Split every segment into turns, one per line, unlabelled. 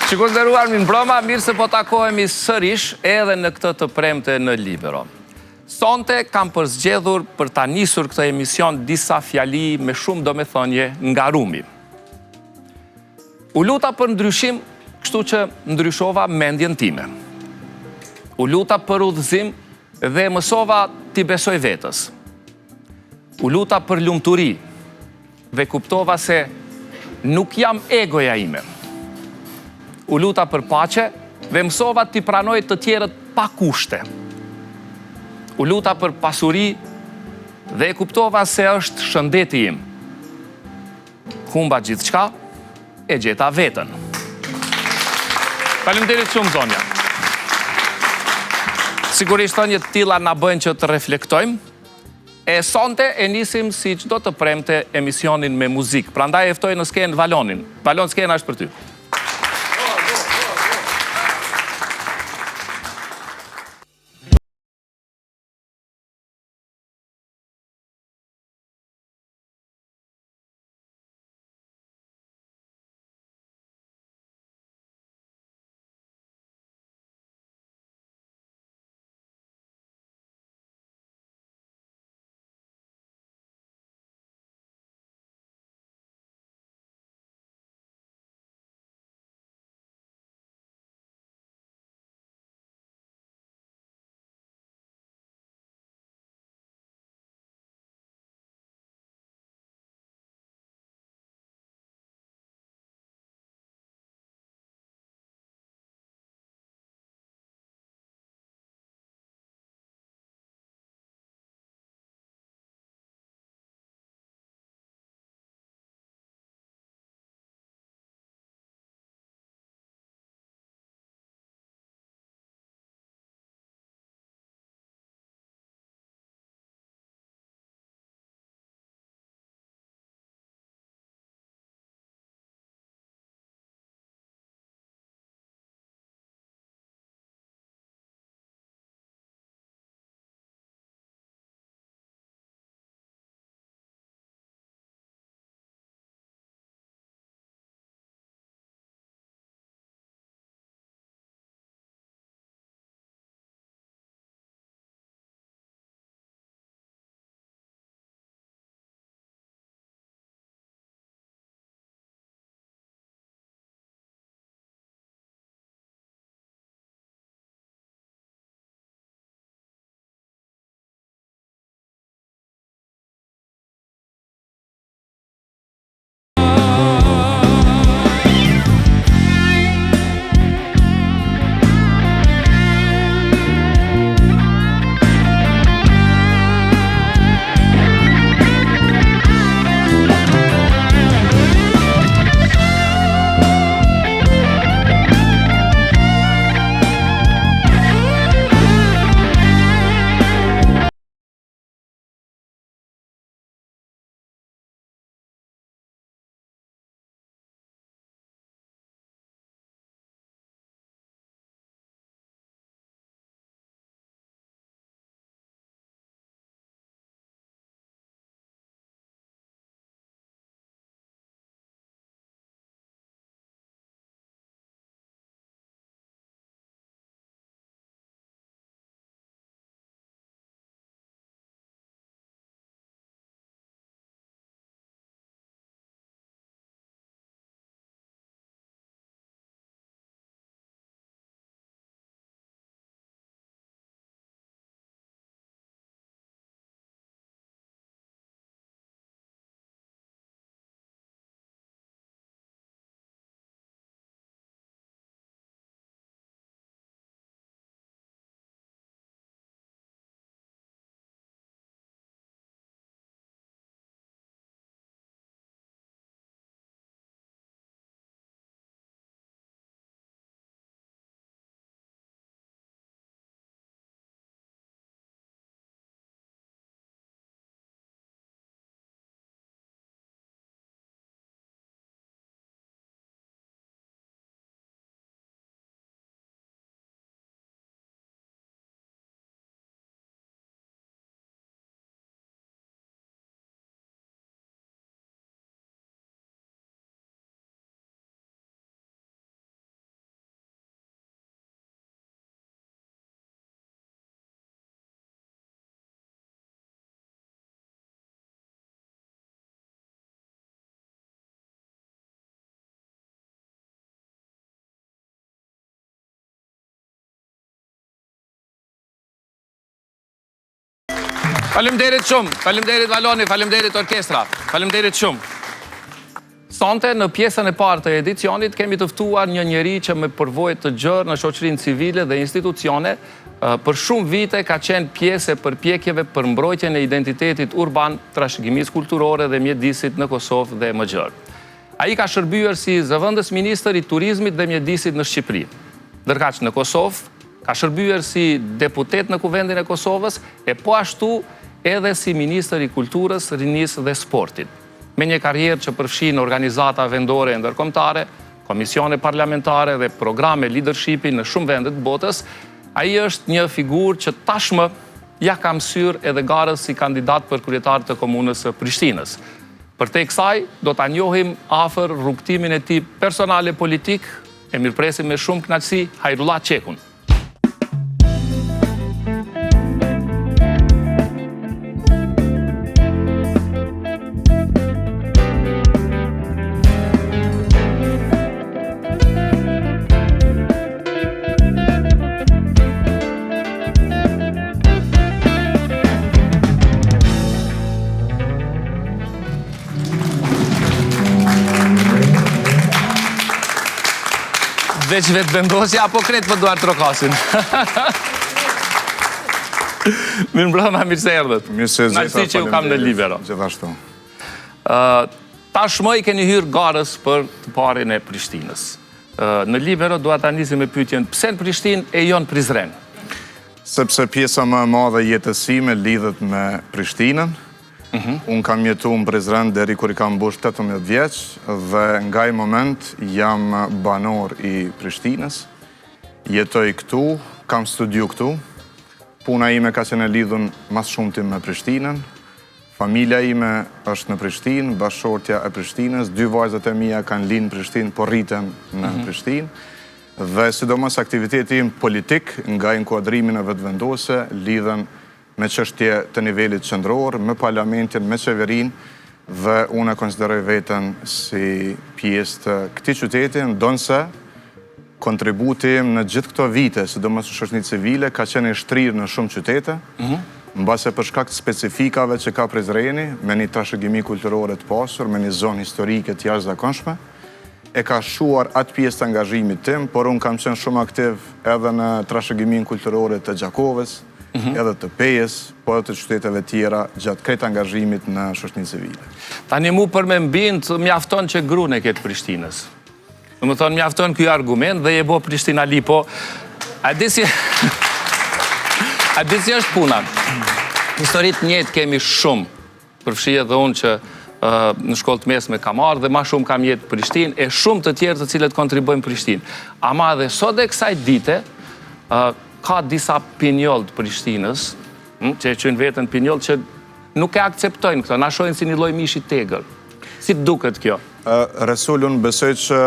Shiko nderuar, mi mbroma, mirë se po takohemi sërish edhe në këtë të premte në Libero. Sonte kam përzgjedhur për ta nisur këtë emision disa fjali me shumë domethënie nga rumi. U luta për ndryshim, kështu që ndryshova mendjen time. U luta për udhëzim dhe mësova t'i besoj vetës. U luta për lumturi dhe kuptova se nuk jam egoja ime. U luta për paqe dhe mësova t'i pranoj të tjerët pa kushte. U luta për pasuri dhe e kuptova se është shëndeti im. Humba gjithçka, e gjeta vetën. Faleminderit shumë, zonja. Sigurisht thënie të tilla na bëjnë që të reflektojmë. E sonte e nisim si çdo të premte emisionin me muzikë. Prandaj e ftoj në skenë Valonin. Valon, skena është për ty. Faleminderit shumë, faleminderit Valoni, faleminderit orkestra, faleminderit shumë. Sonte në pjesën e parë të edicionit kemi të ftuar një njeri që me përvojë të gjerë në shoqërinë civile dhe institucione për shumë vite ka qenë pjesë e përpjekjeve për mbrojtjen e identitetit urban, trashëgimisë kulturore dhe mjedisit në Kosovë dhe më gjerë. Ai ka shërbyer si zëvendës ministër i turizmit dhe mjedisit në Shqipëri. Ndërkaq në Kosovë ka shërbyer si deputet në Kuvendin e Kosovës e po ashtu edhe si ministër i kulturës, rinisë dhe sportit. Me një karrierë që përfshin organizata vendore e ndërkombëtare, komisione parlamentare dhe programe leadershipi në shumë vende të botës, ai është një figurë që tashmë ja ka mësyer edhe garës si kandidat për kryetar të komunës së Prishtinës. Përtej kësaj, do ta njohim afër rrugtimin e tij personal e politik, e mirëpresim me shumë kënaqësi Hajrullah Qekun. Veç vetë vendosja, apo kretë për duar trokasin? Mirë mbrëma, mirë se erdhët.
Mirë se zeta,
Naqësi që ju kam në Libero.
Gjithashtu.
Tashmë i keni hyrë garës për të parin e Prishtinës. Në Libero dua ta nisim me pyetjen pse në Prishtinë e jo në Prizren?
Sepse pjesa më e madhe e jetës sime lidhet me Prishtinën. Unë kam jetu në Prizren deri kur I kam mbush 18 vjeç dhe nga I moment jam banor I Prishtinës. Jetoj këtu, kam studiu këtu. Puna ime ka qenë e lidhur mas shumti me Prishtinën. Familja ime është në Prishtinë, bashkëshortja e Prishtinës, 2 vajzat e mia kanë linë në Prishtinë, por rriten në Prishtinë. Dhe sidomos aktiviteti im politik nga inkuadrimin e vetëvendose lidhen me çështje të nivelit qendror, me parlamentin, me qeverinë, dhe unë e konsideroj veten si pjesë të këtij qyteti, ndonse kontributi im në gjithë këto vite, sidomos në shoqërinë civile, ka qenë I shtrirë në shumë qytete, mbase për shkak të specifikave që ka Prizreni, me një trashëgimi kulturore të pasur, me një zonë historike të jashtëzakonshme, e ka shuar atë pjesë të angazhimit tim, por unë kam qenë shumë aktiv edhe në trashëgimin kulturore të Gjakovës, edhe të Pejës, po edhe të qyteteve tjera gjatë krejt angazhimit në shoqërinë civile.
Tani mu për me mbind, mjafton që grunë e ketë Prishtinës. Më thonë, mjafton kjo argument dhe je bo Prishtina li, po a di si është puna. Historit njëtë kemi shumë, përfshi edhe unë që në shkollë të mesme kam ardhur dhe ma shumë kam jetë Prishtinë, e shumë të tjerë të cilët kontribojnë Prishtinë. Ama dhe sot e kësaj dite, ka disa pinjoll të Prishtinës, që e qënë vetën pinjoll, që nuk e akceptojnë këto, na shohin si një lloj mishi tegër. Si të duket kjo?
Resul, unë besoj që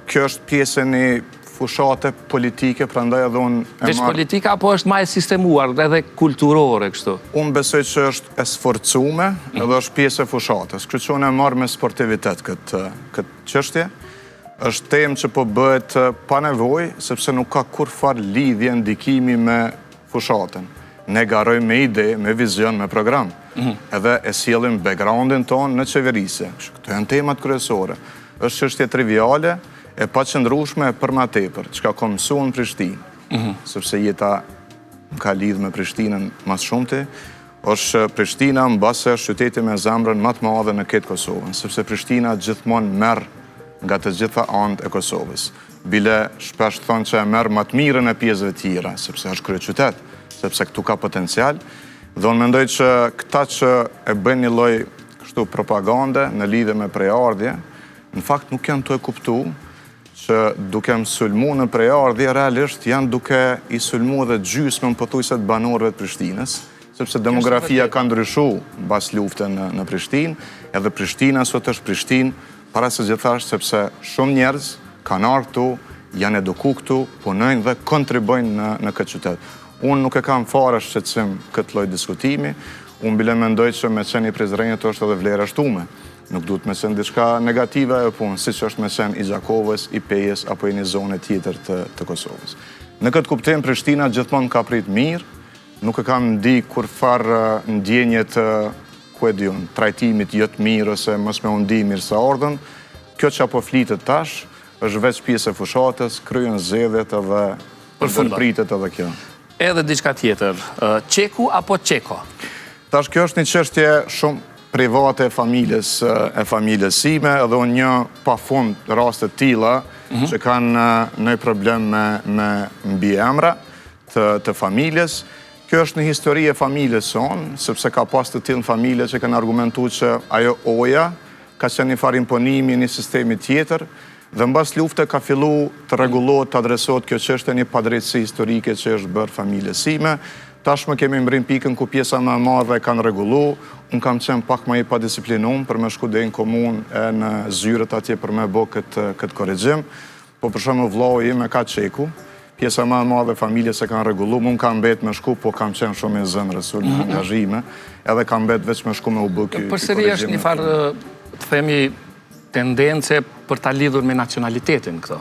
kjo është pjesë e një fushate politike, prandaj edhe unë
Veç politika, apo është ma e sistemuar, edhe kulturore kështu?
Unë besoj që është e sforcume, edhe është pjesë e fushatës. Kështu që unë e marrë me sportivitet këtë çështje. Është temë që po bëhet pa nevojë, sepse nuk ka kurfar lidhje ndikimi me fushatën. Ne garojmë me ide, me vizion, me program. Edhe e sjellim backgroundin tonë në qeverisje. Këto janë temat kryesore. Është çështje triviale, e paqëndrueshme për më tepër, çka kam mësuar në Prishtinë. Sepse jeta ka lidh me Prishtinën mas shumti, është Prishtina mbase është qyteti me zemrën më të madhe në këtë Kosovën, sepse Prishtina gjithmonë merr nga të gjitha anët e Kosovës. Bile shpesh thonë që e merr më të mirën e pjesëve tjera, sepse është kryeqytet, sepse këtu ka potencial. Dhe unë mendoj që këta që e bëjnë një lloj kështu propagande në lidhje me prejardhje, në fakt nuk janë të e kuptu që duke më sulmu në prejardhje, realisht janë duke I sulmu dhe gjysmën pothuajse të banorëve të Prishtinës, sepse demografia ka ndryshu mbas luftën në Prishtinë, edhe Prishtina sot është Prishtinë para se gjithashtë, sepse shumë njerëz kanë ardhur këtu, janë eduku këtu, punojnë dhe kontribojnë në këtë qytet. Unë nuk e kam fare shqetësim këtë lloj diskutimi, unë bile mendoj që me qenë I Prizrenit është edhe vlera shtume. Nuk duhet me qenë diçka negative e punë, siç është me qenë I Gjakovës, I Pejës, apo I një zone tjetër të Kosovës. Në këtë kuptim, Prishtina gjithmonë ka prit mirë nuk e kam ndi kur farë ndjenjet ku e diun, trajtimit jëtë mirë ose mos me undi mirë sa ardhën. Kjo që apo flitet tash, është veç pjesë e fushatës, kryen zedhet edhe përpritet edhe kjo.
Edhe diçka tjetër, qeku apo qeko?
Tash kjo është një çështje shumë private e familjes sime, edhe unë një pa fund raste tilla që kanë një problem me mbiemra të familjes. Kjo është një histori e familjes sonë, sepse ka pas të tillë familje që kanë argumentuar që ajo oja ka qenë një farë imponimi një sistemi tjetër, dhe mbas lufte ka fillu të rregullohet, të adresohet kjo çështje një padrejtësi historike që është bërë familjes sime. Tashmë kemi mbrim pikën ku pjesa më e madhe kanë rregullu, unë kam qenë pak më i padisiplinum për me shku deri në komunë e në zyrët atje për me bë këtë korrigjim, po për shembull vllau im e ka qeku, pjesa më e madhe familjes e kanë rregullu, unë kam mbet me shku, po kam qenë shumë i zënë resul në angazhime, edhe kam mbet veç me shku me u bë ky korrigjim.
Përsëri është një farë, të themi, tendence për ta lidhur me nacionalitetin këto.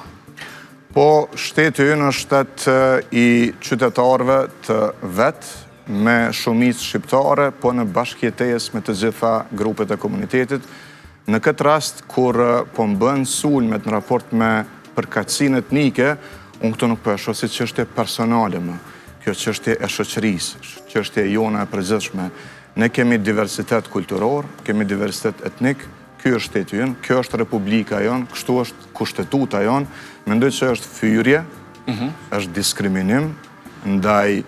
Po, shteti ynë është shtet i qytetarëve të vetë me shumicë shqiptare, po në bashkëjetesë me të gjitha grupet e komunitetit. Në këtë rast, kur po mbën sulmet në raport me përkatësinë etnike, unë këto nuk po e shoh si çështje personale më. Kjo çështje e shoqërisë, çështje jona e përgjithshme. Ne kemi diversitet kulturor, kemi diversitet etnik. Kjo është shteti ynë, kjo është republika jonë, kështu është kushtetuta jonë, mendoj që është fyrje, është diskriminim ndaj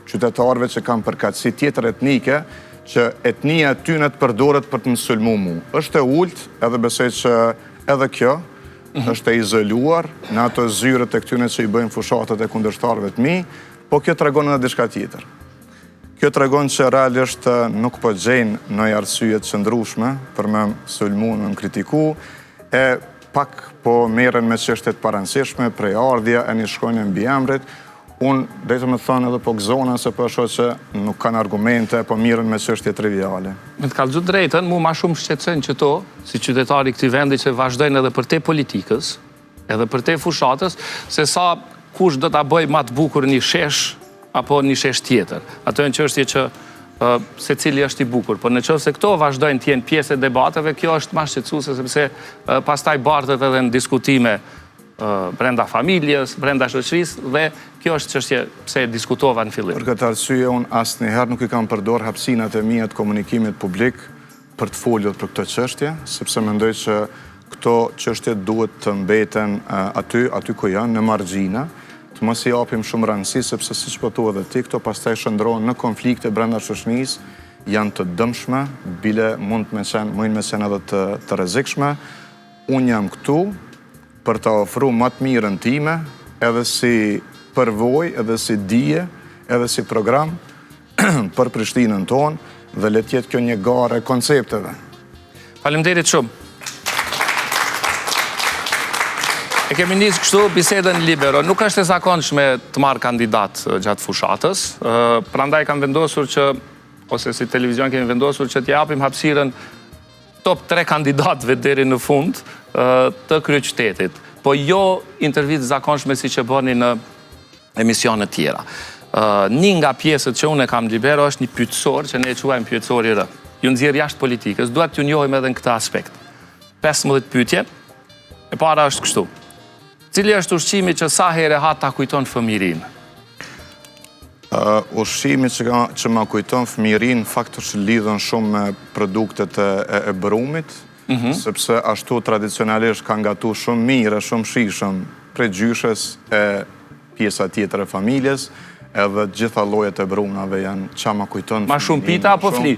qytetarëve që kanë përkatësi tjetër etnike, që etnia tyne të përdoret për të më sulmu mu. Është e ullt, edhe besoj që edhe kjo është e izoluar në ato zyrët e këtyne që i bëjnë fushatët e kundërshtarëve të mi, po kjo tregon edhe diçka tjetër. Kjo tregon që realisht nuk po gjejnë në arsye të qëndrueshme për me sulmu, me më kritiku, e pak po merren me çështje të parancishme, prej ardhja e një shkronje mbiemrit. Unë drejtë me thënë edhe po gëzona se po shoh që nuk kanë argumente, po mirën me çështje triviale.
Me të kallëzu drejtën, mu ma shumë shqetësojnë që to, si qytetari këtij vendi që vazhdojnë edhe për te politikës, edhe për te fushatës, se sa kush do ta bëj më të bukur një shesh apo një shesh tjetër. Ato janë çështje që se cili është i bukur, por nëse këto vazhdojnë të jenë pjesë e debateve, kjo është më shqetësuese sepse pastaj bartet edhe në diskutime brenda familjes, brenda shoqërisë, dhe kjo është çështje pse e diskutova në fillim.
Për këtë arsye unë asnjëherë nuk i kam përdor hapësinat e mia të komunikimit publik për të folur për këtë çështje, sepse mendoj që këto çështje duhet të mbeten aty ku janë, në margjina, të mos i japim shumë rëndësi, sepse siç po thua edhe ti, këto pastaj shndrohen në konflikte brenda shoqërisë, janë të dëmshme, bile mund me qenë edhe të rrezikshme. Unë jam këtu për të ofruar më të mirën time, edhe si përvojë, edhe si dije, edhe si program për Prishtinën tonë, dhe le të jetë kjo një garë e koncepteve.
Faleminderit shumë. E kemi nisë kështu bisedën libero. Nuk është e zakonshme të marrë kandidat gjatë fushatës. Prandaj kam vendosur që, ose si televizion kemi vendosur që t'japim hapësirën top 3 kandidatëve deri në fund të kryeqytetit. Po jo intervistë zakonshme si që bëni në emisionet tjera. Një nga pjesët që unë e kam libero është një pyetësor që ne e quajmë pyetësori R. Ju nxjerr jashtë politikës, duhet t'ju njohim edhe në këtë aspekt. 15 pyetje. E para është kështu. Cili është ushqimi që sa herë ha ta kujton fëmijërinë?
Ushqimi që ma kujton fëmijërinë faktikisht lidhen shumë me produktet e brumit, sepse ashtu tradicionalisht kanë gatu shumë mirë, shumë shijshëm prej gjyshes e pjesa tjetër e familjes, edhe gjitha llojet e brumave janë ça ma kujton.
Ma shumë pita apo fli?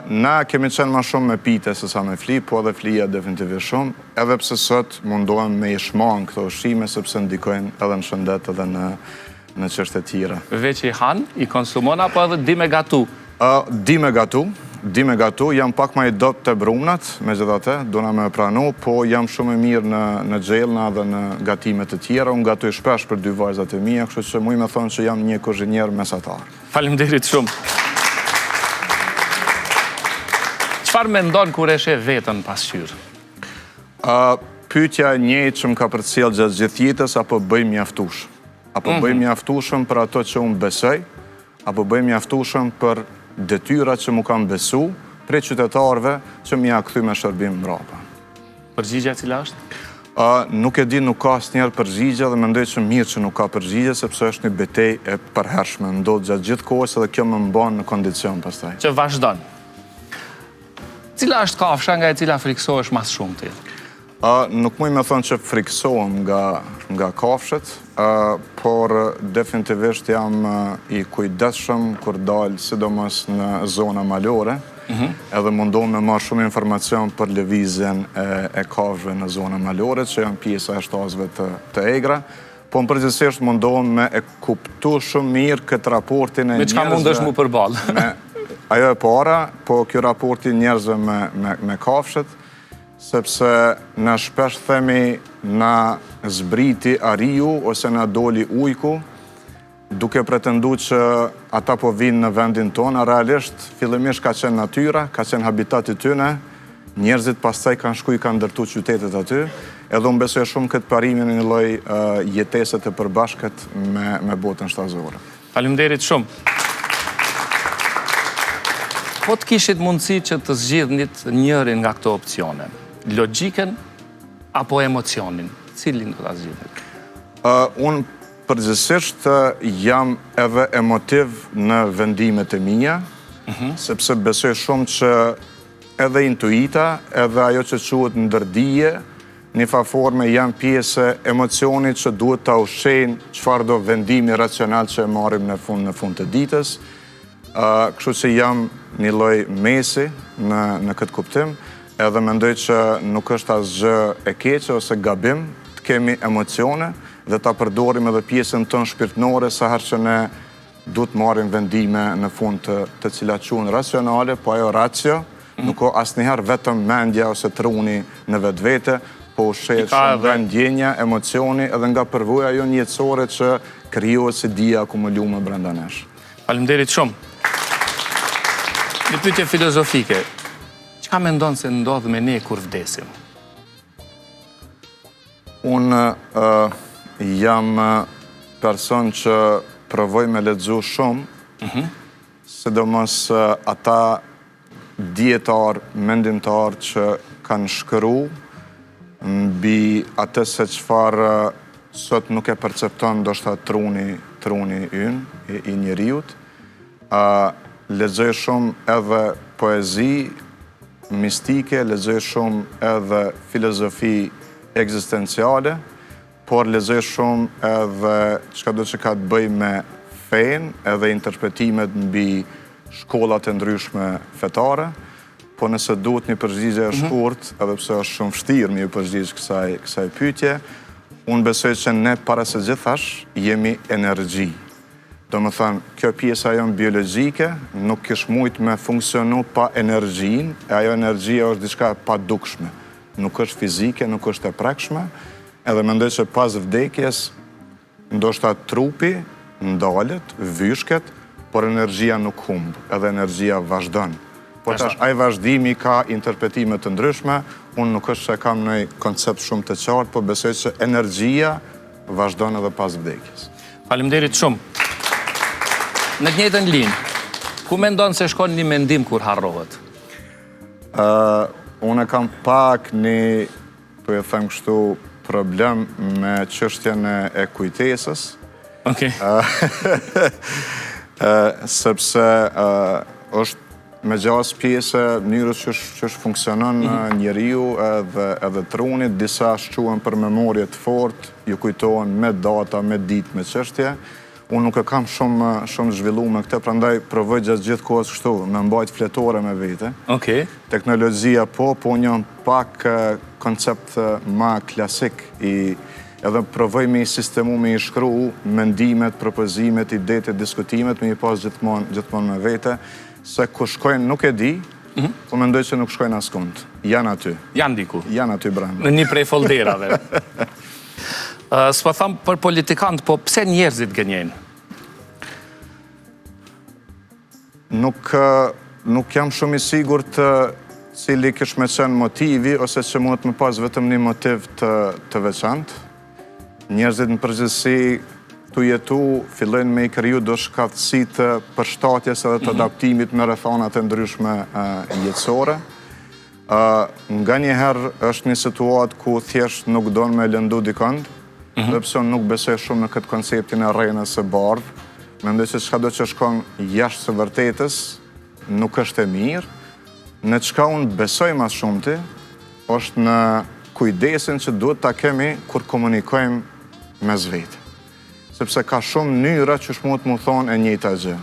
Na kemi qenë ma shumë me pite se sa me fli, po edhe flia definitivisht shumë, edhe pse sot mundohem me i shmangë këto ushqime, sepse ndikojnë edhe në shëndet edhe në çështje tjera.
Veç i han, i konsumon, apo edhe di me gatu?
Di me gatu, jam pak ma i dopt të brumnat, me gjithate, dona me pranu, po jam shumë e mirë në gjellna dhe në gatimet të tjera, unë gatuj shpesh për 2 vajzat e mia, kështu që muj me thonë që jam një kuzhinier mesatar.
Faleminderit shumë. Çfarë mendon kur e sheh veten pasqyrë?
Pyetja e njëjtë që më ka përcjell gjatë gjithë jetës, apo bëj mjaftueshëm? Apo bëj mjaftueshëm për ato që unë besoj, apo bëjmë mjaftueshëm për detyrat që mu kam besu prej qytetarëve që mi ja kthy me shërbim mbrapa.
Përgjigja cila është?
Nuk e di, nuk ka asnjëherë përgjigje dhe mendoj që mirë që nuk ka përgjigje, sepse është një betejë e përhershme, ndodh gjatë gjithë kohës dhe kjo më mban në kondicion pastaj.
Që vazhdon. Cila është kafsha nga e cila friksohesh mas shumë ti?
Nuk muj me thonë që friksohem nga kafshët, por definitivisht jam i kujdesshëm kur dal sidomos në zona malore, edhe mundohem me marrë shumë informacion për lëvizjen e kafshëve në zona malore, që janë pjesa e shtazëve të egra, po në përgjithsisht mundohem me e kuptu shumë mirë këtë raportin e njerëzve.
Me çka mundesh mu përballë?
Ajo e para, po kjo raporti njerëzve me kafshët, sepse na shpesh themi na zbriti ariu ose na doli ujku, duke pretendu që ata po vinë në vendin tonë, realisht fillimisht ka qenë natyra, ka qenë habitati tyne, njerëzit pastaj kanë shku i kanë ndërtu qytetet aty, edhe unë besoj shumë këtë parimin një lloj jeteset e përbashkët me botën shtazore.
Faleminderit shumë. Po të kishit mundësi që të zgjidhnit njërin nga këto opcione, logjiken apo emocionin, cilin do ta zgjidhnit?
Unë përgjithsisht jam edhe emotiv në vendimet e mia, sepse besoj shumë që edhe intuita, edhe ajo që quhet ndërdije, një forme janë pjesë e emocionit që duhet ta ushqejnë çfarë do vendimi racional që e marrim në fund të ditës. Kështu që jam një lloj mesi në këtë kuptim, edhe mendoj që nuk është asgjë e keqe ose gabim të kemi emocione dhe ta përdorim edhe pjesën tonë shpirtënore sa herë që ne duhet marrim vendime në fund të cilat quhen racionale, po ajo racio nuk ka asnjëherë vetëm mendja ose truni në vetvete, po ushqehet shumë nga ndjenja, emocioni edhe nga përvoja jonë jetësore që krijohet si dija akumuluar brenda nesh.
Faleminderit shumë. Një pyetje filozofike. Çka mendon se ndodh me ne kur vdesim?
Unë jam person që provoj me lexu shumë, sidomos ata dietar, mendimtar që kanë shkruar mbi atë se çfarë sot nuk e percepton ndoshta truni ynë i njeriut. Lexoj shumë edhe poezi mistike, lexoj shumë edhe filozofi ekzistenciale, por lexoj shumë edhe çka do që ka të bëj me fen, edhe interpretimet mbi shkollat e ndryshme fetare, po nëse duhet një përgjigje e shkurt, edhe pse është shumë vështirë me përgjigj kësaj pyetje, unë besoj që ne para se gjithash jemi energji. Do më thënë, kjo pjesa jonë biologjike nuk kish mujt me funksionu pa energjin, e ajo energjia është diçka pa dukshme. Nuk është fizike, nuk është e prekshme, edhe mendoj që pas vdekjes, ndoshta trupi ndalet, vyshket, por energjia nuk humb, edhe energjia vazhdon. Po tash, ai vazhdimi ka interpretime të ndryshme, unë nuk është që kam një koncept shumë të qartë, po besoj që energjia vazhdon edhe pas vdekjes.
Faleminderit shumë. Në të njëjtën linjë, ku mendon se shkon një mendim kur harrohet?
Unë kam pak një, po e them kështu, problem me çështjen e kujtesës.
Okej.
Sepse është me gjas pjesë mënyrës që funksionon njeriu edhe trunit, disa shquhen për memorje të fortë, ju kujtohen me data, me ditë, me çështje. Unë nuk e kam shumë zhvilluar me këtë, prandaj provoj gjatë gjithë kohës kështu, me mbajt fletore me vete.
Okej.
Teknologjia po unë pak koncept ma klasik edhe provoj me i sistemu, me i shkru mendimet, propozimet, idetë, diskutimet, me i pas gjithmonë me vete, se ku shkojnë nuk e di, po mendoj që nuk shkojnë askund. Janë aty.
Janë diku.
Janë aty brenda.
Në një prej folderave. S'po tham për politikantë, po pse njerëzit gënjejnë?
Nuk jam shumë i sigurt cili kish me qenë motivi, ose që mund të më pas vetëm një motiv të veçantë. Njerëzit në përgjithësi të jetu, fillojnë me I kriju do shkatësi të përshtatjes edhe të adaptimit me rrethonat e ndryshme jetësore. Nga njëherë është një situatë ku thjesht nuk donë me lëndu dikënd, dhe pse unë nuk besoj shumë në këtë konceptin e rrenës së bardhë. Mendoj se çka do që shkon jashtë së vërtetës nuk është e mirë. Në çka unë besoj më shumëti, është në kujdesin që duhet ta kemi kur komunikojmë mes vetë. Sepse ka shumë mënyra që mund të mu thonë e njëjta gjë.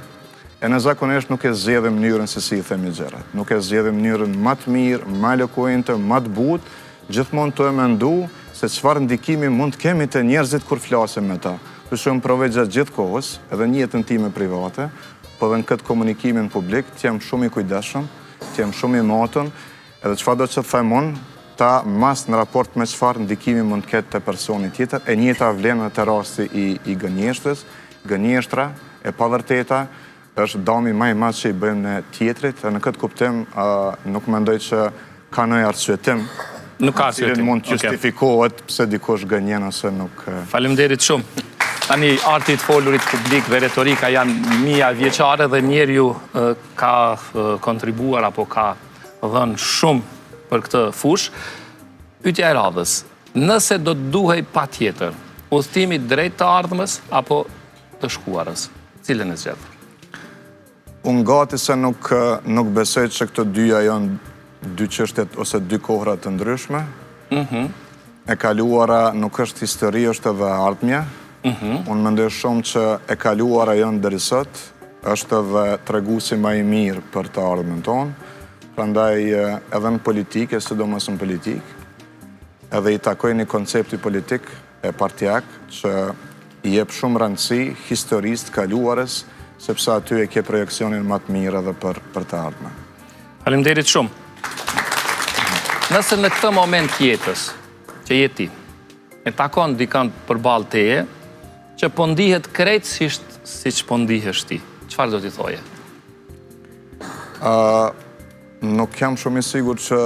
E në zakonisht nuk e zgjedhim mënyrën se si I themi gjërat. Nuk e zgjedhim mënyrën më të mirë, më elokuente, më të butë, gjithmonë të e mendu se çfarë ndikimi mund të kemi të njerëzit kur flasim me ta. Për shumë provoj gjatë gjithë kohës, edhe në jetën time private, po dhe në këtë komunikimin publik, të jem shumë I kujdesshëm, të jem shumë I matën, edhe çfarë do që të them unë, ta mas në raport me çfarë ndikimi mund të ketë të personi tjetër, e njëjta vlen në të rasti I gënjeshtrës. Gënjeshtra e pavërteta është dami më I madh që I bëjmë në tjetrit, dhe në këtë kuptim nuk mendoj që ka ndonjë arsyetim.
Nuk ka arsyetim.
Mund të justifikohet pse dikush gënjen ose nuk.
Faleminderit shumë. Tani arti I të folurit publik dhe retorika janë mija vjeçare dhe njeriu ka kontribuar apo ka dhënë shumë për këtë fushë. Pyetja e radhës, nëse do të duhej patjetër udhëtimi drejt të ardhmës apo të shkuarës, cilën e zgjedh?
Unë gati se nuk besoj që këto dyja janë dy çështjet ose dy kohra të ndryshme. E kaluara nuk është histori, është edhe ardhmja. Unë mendoj shumë që e kaluara janë deri sot, është edhe treguesi më I mirë për të ardhmen tonë. Prandaj edhe në politikë, sidomos në politikë, edhe I takoj një koncepti politik e partijak që I jep shumë rëndësi historisë të kaluarës, sepse aty e ke projekcionin më të mirë edhe për të ardhmen.
Faleminderit shumë. Nëse në këtë moment jetës, që jeti, e takon dikant përballë teje, që po ndihet krejtësisht siç po ndihesh ti, çfarë do t'i thoje?
Nuk jam shumë I sigurt që,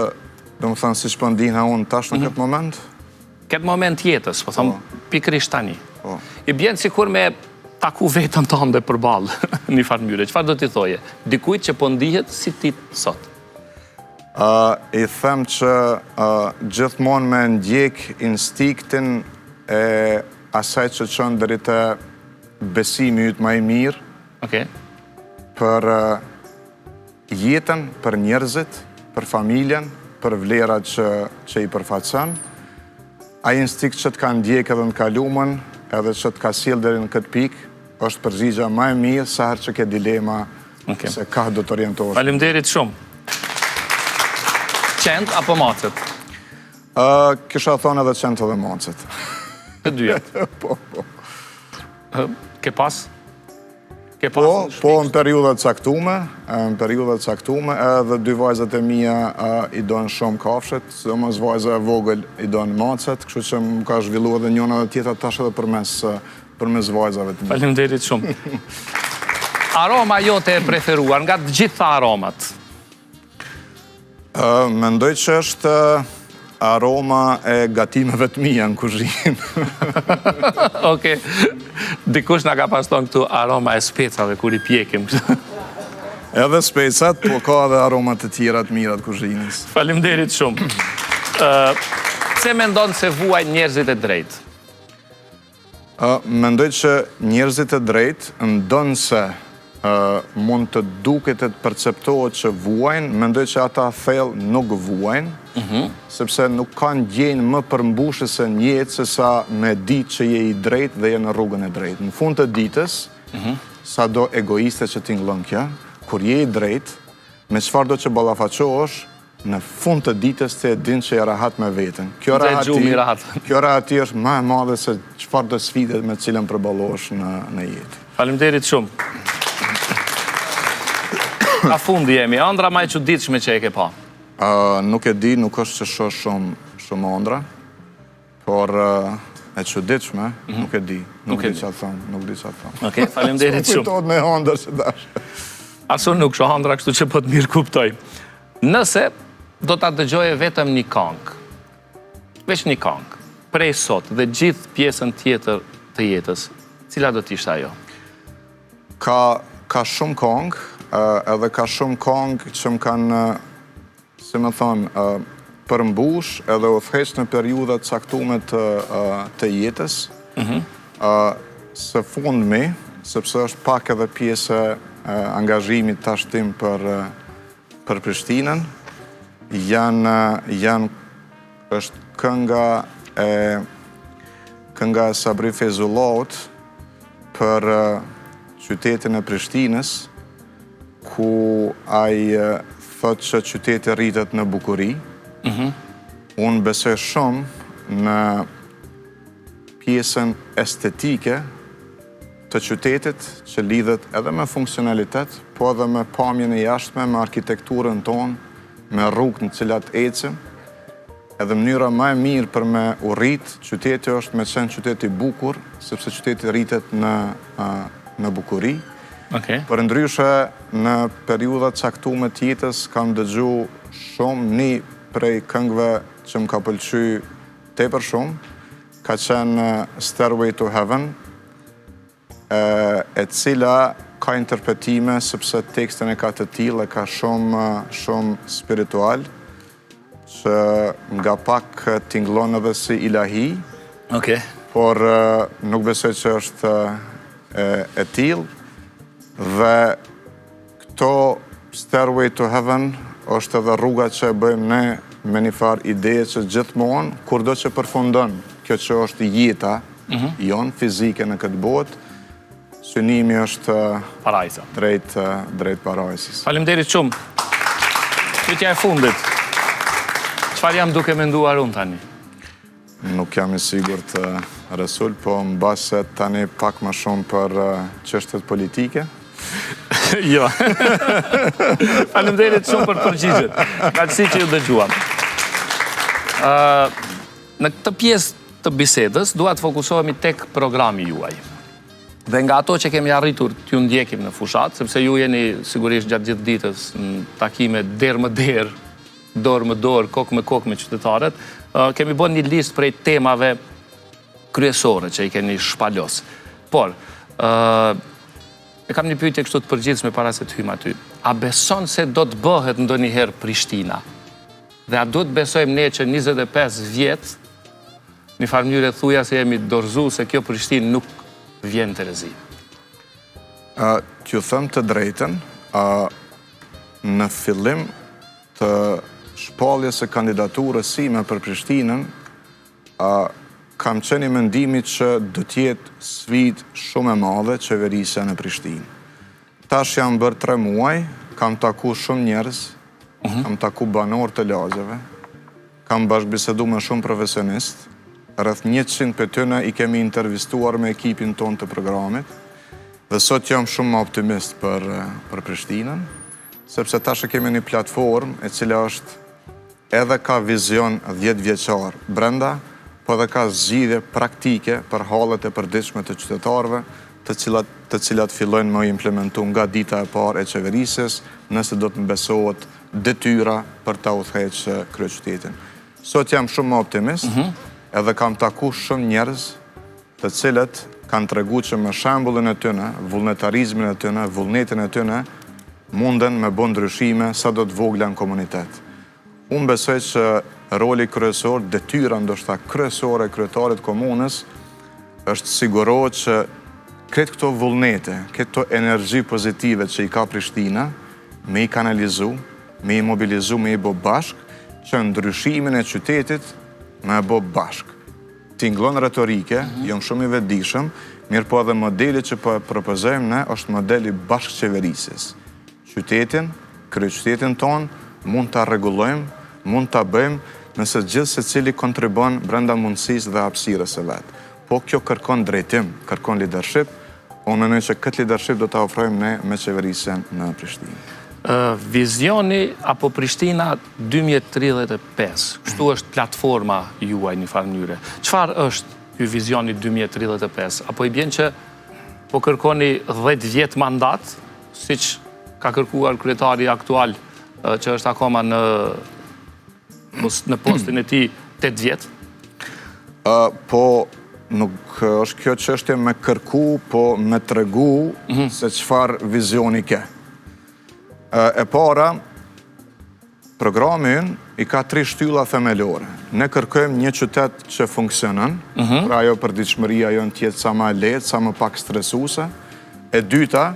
domethënë, siç po ndihna unë tash në këtë moment.
Këtë moment jetës, po them pikërisht tani. I bjen sikur me taku vetën tënde përballë në një farë mënyrë. Çfarë do t'i thoje? Dikujt që po ndihet si ti sot.
I them që gjithmonë me ndjek instinktin e asaj që çon deri te besimi yt më I mirë. Për jetën, për njerëzit, për familjen, për vlerat që I përfaqëson. Ai instinkt që të ka ndjek edhe në kaluamën, edhe që të ka sjell deri në këtë pikë, është përgjigja më e mirë sa herë që ke dilema se ka do të orientohesh.
Faleminderit shumë. Qend apo macet?
Kisha thonë edhe qend edhe macet.
Të dyja.
Po.
Ke pas?
Po, në periudat caktume, edhe dy vajzat e mia I donë shumë kafshet, sidomos vajza e vogël I donë macet, kështu që më ka zhvillu edhe njëna dhe tjetra tash edhe përmes vajzave të mia.
Faleminderit shumë. Aroma jote e preferuar nga të gjitha aromat?
Mendoj që është aroma e gatimeve të mia në kuzhinë.
Okej. Dikush na ka pas thonë këtu aroma e specave kur I pjekim.
Edhe specat, po ka edhe aromat të tjera të mira të kuzhinës.
Faleminderit shumë. Pse mendon se vuaj njerëzit e drejtë?
Mendoj që njerëzit e drejtë ndonë se mund të duket e të perceptohet që vuajnë, mendoj që ata thellë nuk vuajnë, sepse nuk kanë gjenjë më përmbushëse në jetë se sa me ditë që je I drejtë dhe je në rrugën e drejtë. Në fund të ditës, sa do egoiste që t'ingllon kjo, kur je I drejtë, me çfarë do që ballafaqohesh, në fund të ditës të e din që je rahat me veten. Kjo rahati është më e madhe se çfarë do sfidet me cilën përballohesh në jetë.
Faleminderit shumë. A fundi jemi, ëndra më e çuditshme që e ke pa?
Nuk e di, nuk është që shoh shumë ëndra, por e çuditshme, nuk e di. Nuk di çfarë thon.
Okej, faleminderit shumë.
Kujtohet me ëndër që dash.
Asun nuk shoh ëndra, kështu që po të mirë kuptoj. Nëse do ta dëgjoje vetëm një këngë, veç një këngë, prej sot dhe gjithë pjesën tjetër të jetës, cila do t'ishte ajo?
Ka shumë kongë, edhe ka shumë kongë që më kanë, si më thonë, përmbush edhe u threq në periudat caktume të jetës. Së fundmi, sepse është pak edhe pjesë angazhimit tashtim për Prishtinën, është kënga e Sabri Feyzullaut për qytetin e Prishtinës, ku ai thot që qyteti rritet në bukuri. Unë besoj shumë në pjesën estetike të qytetit që lidhet edhe me funksionalitet, po edhe me pamjen e jashtme, me arkitekturën tonë, me rrugët në cilat ecim. Edhe mënyra më e mirë për me urrit qyteti është me qenë qyteti bukur, sepse qyteti rritet në bukuri. Për ndryshe, në periudat caktume të jetës kam dëgju shumë një prej këngëve që më ka pëlqy tepër shumë, ka qenë Stairway to Heaven, e cila ka interpretime sepse tekstën e ka të tillë, ka shumë spiritual, që nga pak tingëllon edhe si ilahi, por nuk besoj që është e tillë. Dhe këto Stairway to Heaven është edhe rruga që e bëjmë ne me një farë ideje që gjithmonë, kurdo që përfundon kjo që është jeta jonë fizike në këtë botë, synimi është drejt parajsës.
Faleminderit shumë. Pyetja e fundit. Çfarë jam duke menduar unë tani?
Nuk jam i sigurt, Resul, po mbase tani pak më shumë për çështjet politike.
Jo. Faleminderit shumë për përgjigjet. Kaqësi që ju dëgjuam. Në këtë pjesë të bisedës, dua të fokusohemi tek programi juaj. Dhe nga ato që kemi arritur t'ju ndjekim në fushat, sepse ju jeni sigurisht gjatë gjithë ditës në takime derë më derë, dorë më dorë, kokë me kokë me qytetarët, kemi bën një listë prej temave kryesore që i keni shpalos. Por, e kam një pyetje kështu të përgjithshme para se të hyjmë aty. A beson se do të bëhet ndonjëherë Prishtina? Dhe a do të besojmë ne që 25 vjet, në farë mënyrë thuja se jemi dorëzu se kjo Prishtinë nuk vjen të rezi?
T'ju them të drejten, në fillim të shpalljes së kandidaturës sime për Prishtinën, kam qenë i mendimit që do t'jetë sfidë shumë e madhe qeverisja në Prishtinë. Tash jam bërë 3 muaj, kam taku shumë njerëz, kam taku banor të lagjeve, kam bashkëbisedu me shumë profesionistë, rreth 100 për tyne i kemi intervistuar me ekipin ton të programit, dhe sot jam shumë më optimist për Prishtinën, sepse tash kemi një platformë e cila është edhe ka vizion 10 vjeçar brenda, po edhe ka zgjidhje praktike për hallet e përditshme të qytetarëve, të cilat fillojnë më implementu nga dita e parë e qeverisjes, nëse do të mbesohet detyra për ta udhëheqë kryeqytetin. Sot jam shumë më optimist, edhe kam taku shumë njerëz të cilët kanë tregu që me shembullin e tyre, vullnetarizmin e tyre, vullnetin e tyre, munden me bën ndryshime sa do të vogla në komunitet. Unë besoj që roli kryesor, detyra ndoshta kryesore e kryetarit komunës, është sigurohet që këtë këto vullnete, këto energji pozitive që i ka Prishtina, me i kanalizu, me i mobilizu, me i bo bashk, që ndryshimin e qytetit me e bo bashk. Tinglon retorike, jom shumë i vetëdijshëm, mirë po edhe modeli që po propozojmë ne është modeli bashkëqeverisjes. Qytetin, kryeqytetin ton, mund ta rregullojmë, mund ta bëjmë nëse gjithë secili kontribon brenda mundësisë dhe hapësirës së vet. Po kjo kërkon drejtim, kërkon leadership, unë mendoj që këtë leadership do ta ofrojmë ne me qeverisjen në Prishtinë.
Vizioni apo Prishtina 2035, kështu është platforma juaj një farë mënyre. Çfarë është ky vizioni 2035? Apo i bjen që po kërkoni 10 vjet mandat, siç ka kërkuar kryetari aktual që është akoma në postin e tij 8 vjet?
Po nuk është kjo çështje me kërku, po me tregu se çfarë vizioni ke. E para, programi i ka 3 shtylla themelore. Ne kërkojmë një qytet që funksionon, pra ajo përditshmëria jonë tjetë sa më lehtë, sa më pak stresuese. E dyta,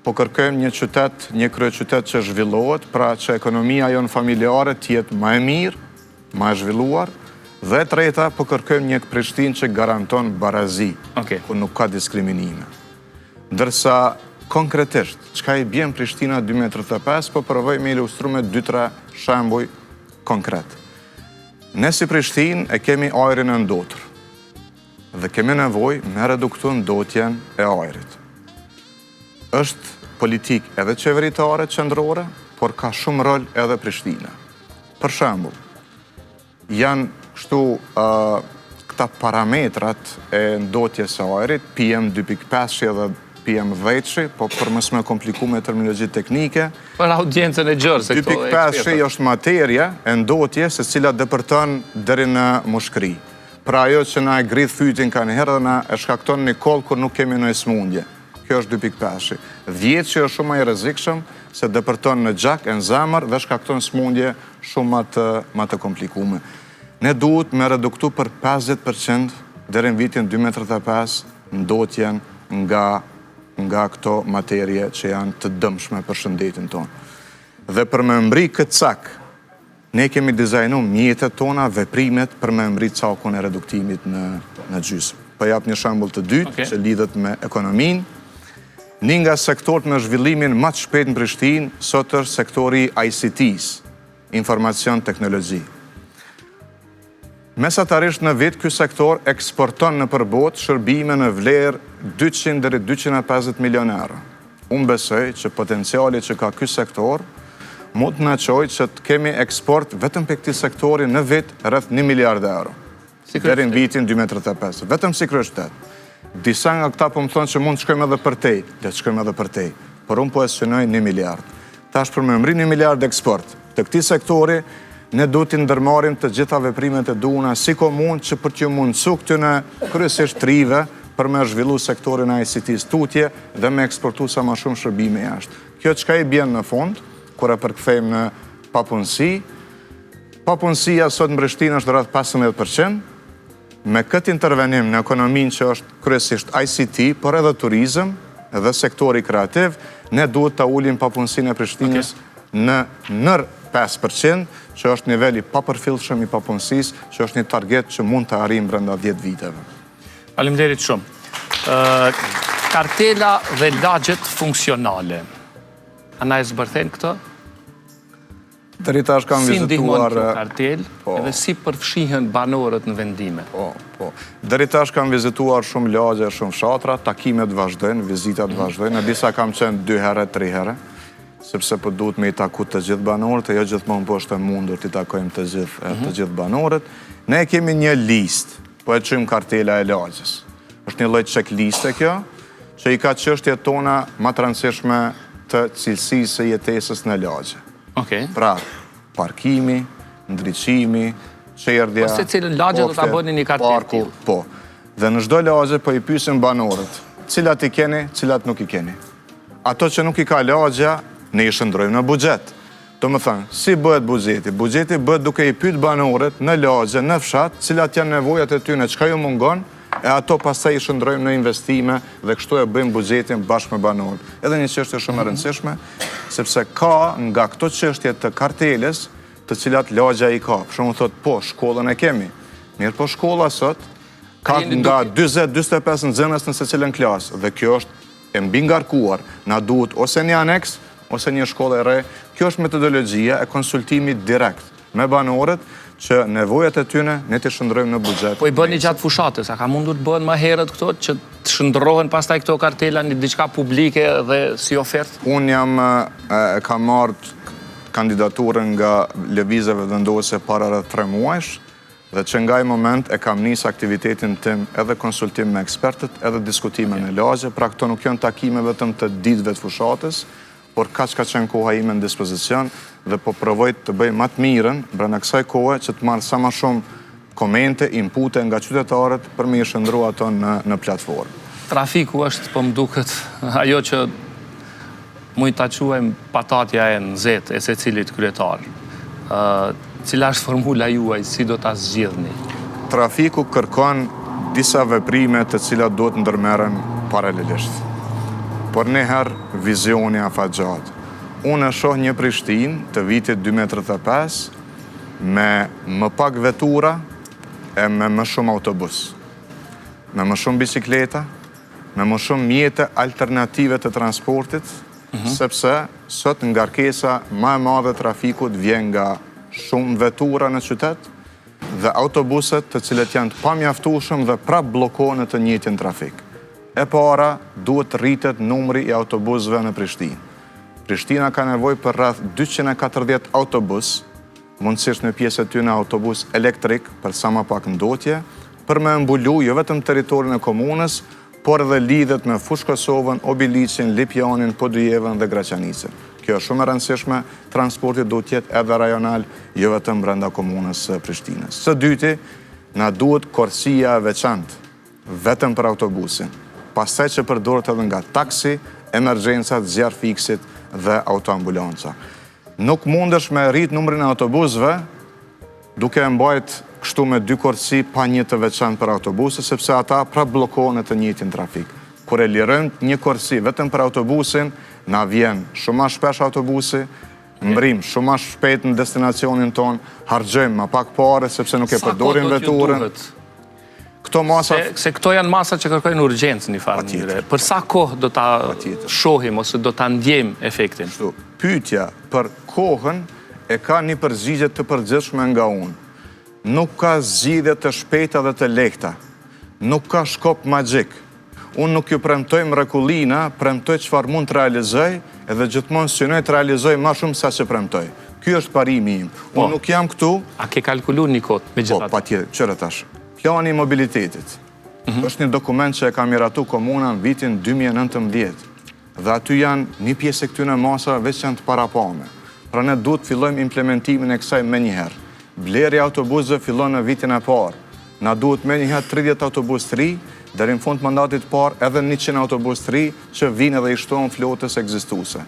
po kërkojmë një qytet, një kryeqytet që zhvillohet, pra që ekonomia jonë familjare tjetë më e mirë, më e zhvilluar. Dhe treta, po kërkojmë një Prishtinë që garanton barazi, ku nuk ka diskriminime. Ndërsa, konkretisht, çka i bjen Prishtina 2035, po provoj me ilustru me 2-3 shembuj konkret. Ne si Prishtinë e kemi ajrin e ndotur dhe kemi nevojë me reduktu ndotjen e ajrit. Është politik edhe qeveritare qendrore, por ka shumë rol edhe Prishtina. Për shembull, janë kështu këta parametrat e ndotjes së ajrit, PM2.5 dhe PM10, po për mësë me kompliku me terminologji teknike.
Për audiencën e gjërë, se këto e
2.5 është materja e ndotje se cila dëpërton deri në mushkëri. Pra ajo që na e grith fytin ka njëherë dhe na e shkakton një koll kur nuk kemi në smundje. Kjo është 2.5. 10 që është shumë më i rrezikshëm se dëpërton në gjak, në zemër dhe shkakton smundje shumë më të komplikume. Ne duhet me reduktu për 50% deri në vitin 2035 ndotjen nga këto materje që janë të dëmshme për shëndetin tonë. Dhe për me mbri këtë cak, ne kemi dizajnu mjetet tona, veprimet për me mbri cakun e reduktimit në gjysmë. Për jap një shembull të dytë që lidhet me ekonominë. Një nga sektorët me zhvillimin më të shpejt në Prishtinë, sot është sektori ICT-s, informacion teknologji. Mesatarisht në vit, ky sektor eksporton në përbot shërbime në vlerë 200 deri 250 milion euro. Unë besoj që potenciali që ka ky sektor mund të na çojë që të kemi eksport vetëm për këtij sektori në vit rreth 1 miliard euro. Deri në vitin 2035. Vetëm si kryeqytet. Disa nga këta po më thonë që mund të shkojmë edhe për tej, le të shkojmë edhe për tej. Por unë po e synoj 1 miliard. Tash për me mri 1 miliard eksport të këtij sektori, ne duhet të ndërmarrim të gjitha veprimet e duhuna si komunë që për t'ju mundësu këtyne kryesisht trive për me zhvillu sektorin e ICT-s tutje dhe me eksportu sa ma shumë shërbime jashtë. Kjo çka i bjen në fund, kur e përkthejmë në papunësi, papunësia sot në Prishtinë është rreth 15%, me këtë intervenim në ekonominë që është kryesisht ICT, por edhe turizëm, edhe sektori kreativ, ne duhet të ulim papunësinë e Prishtinës në nër 5%, që është niveli papërfillshëm i papunësisë, që është një target që mund të arrijmë brenda 10 viteve.
Faleminderit shumë. Kartela dhe lagjet funksionale. A na e zbërthejnë këtë?
Deri tash kam
vizituar... Si ndihmon kjo kartel, edhe si përfshihen banorët në vendime?
Po. Deri tash kam vizituar shumë lagje, shumë fshatra, takimet vazhdojnë, vizitat vazhdojnë, në disa kam qenë 2 herë, 3 herë, sepse po duhet me i taku të gjithë banorët, e jo gjithmonë po është e mundur të i takojmë të gjithë banorët. Ne kemi një listë, po e qymë kartela e lagjes. Është një lloj checkliste kjo, që i ka çështjet tona më të rëndësishme të cilësisë së jetesës në lagje. Pra, parkimi, ndriçimi, çerdhja,
po se cilën lagje do ta bëni një kartel?
Po. Dhe në çdo lagje po i pyesim banorët, cilat i keni, cilat nuk i keni. Ato që nuk i ka lagja, ne i shndrojmë në buxhet. Do më thënë, si bëhet buxheti? Buxheti bëhet duke i pyet banorët në lagje, në fshat, cilat janë nevojat e tyre, çka ju mungon, e ato pastaj i shndrojmë në investime dhe kështu e bëjmë buxhetin bashkë me banorët. Edhe një çështje shumë e rëndësishme, sepse ka nga këto çështje të karteles, të cilat lagja i ka. Për shembull thotë, po, shkollën e kemi. Mirë, po shkolla sot ka nga 40-45 nxënës në secilën klasë dhe kjo është e mbi ngarkuar. Na duhet ose një aneks ose një shkollë e re. Kjo është metodologjia e konsultimit direkt me banorët që nevojat e tyre ne të shndrojmë në buxhet.
Po i bëni gjatë fushatës, a ka mundur të bëhen më herët këto që të shndrohen pastaj këto kartela në diçka publike dhe si ofertë?
Unë kam marrë kandidaturën nga lëvizjeve vendose para rreth 3 muajsh dhe që nga i moment e kam nisë aktivitetin tim edhe konsultim me ekspertët, edhe diskutime në lagje, pra këto nuk janë takime vetëm të ditëve të fushatës, por ka qenë koha ime në dispozicion dhe po provoj të bëj më të mirën brenda kësaj kohe që të marr sa më shumë komente, inpute nga qytetarët për me i shëndru ato në platformë.
Trafiku është, po më duket, ajo që mujtë ta quajmë patatja e nxehtë e secilit kryetar. Cila është formula juaj, si do ta zgjidhni?
Trafiku kërkon disa veprime të cilat duhet ndërmerren paralelisht. Por njëherë vizioni afatgjatë. Unë e shoh një Prishtinë të vitit 2035 me më pak vetura e me më shumë autobus. Me më shumë bicikleta, me më shumë mjete alternative të transportit, sepse sot ngarkesa më e madhe e trafikut vjen nga shumë vetura në qytet dhe autobuset të cilët janë të pamjaftueshëm dhe prap bllokohen në të njëjtin trafik. E para, duhet rritet numri i autobusëve në Prishtinë. Prishtina ka nevojë për rreth 240 autobus, mundësisht në pjesë e tyre autobus elektrik për sa më pak ndotje, për me mbulu jo vetëm territorin e komunës, por edhe lidhet me Fushë Kosovën, Obilicin, Lipjanin, Podujevën dhe Graçanicën. Kjo është shumë e rëndësishme, transporti duhet të jetë edhe rajonal, jo vetëm brenda komunës së Prishtinës. Së dyti, na duhet korsia e veçantë, vetëm për autobusin. Pastaj që përdoret edhe nga taksi, emergjencat, zjarr fiksit dhe autoambulanca. Nuk mundesh me rrit numrin e autobusëve duke e mbajt kështu me 2 korsi pa një të veçantë për autobuse, sepse ata prap bllokohen në të njëjtin trafik. Kur e lirojmë një korsi vetëm për autobusin, na vjen shumë më shpesh autobusi, mbrim shumë më shpejt në destinacionin ton, harxojmë më pak parë sepse nuk e përdorim veturën. Këto masa...
Se këto janë masa që kërkojnë urgjencë një farë njëre. Për sa kohë do ta shohim ose do ta ndjejmë efektin?
Pyetja për kohën e ka një përgjigje të përgjithshme nga unë. Nuk ka zgjidhje të shpejta dhe të lehta. Nuk ka shkop magjik. Unë nuk ju premtoj mrekullina, premtoj çfarë mund të realizoj edhe gjithmonë synoj të realizoj më shumë sa që premtoj. Ky është parimi im. Unë nuk jam këtu...
A ke kalkuluar një kohë me gjithatë?
Po, patjetër, çfarë tash? Plani i mobilitetit. Është një dokument që e ka miratu komuna në vitin 2019. Dhe aty janë një pjesë e këtyre masave veç janë të parapame. Pra ne duhet fillojmë implementimin e kësaj menjëherë. Blerja e autobusëve fillon në vitin e parë. Na duhet menjëherë 30 autobus të ri, deri në fund mandatit parë edhe 100 autobus të ri që vinë dhe i shtohen flotës ekzistuese.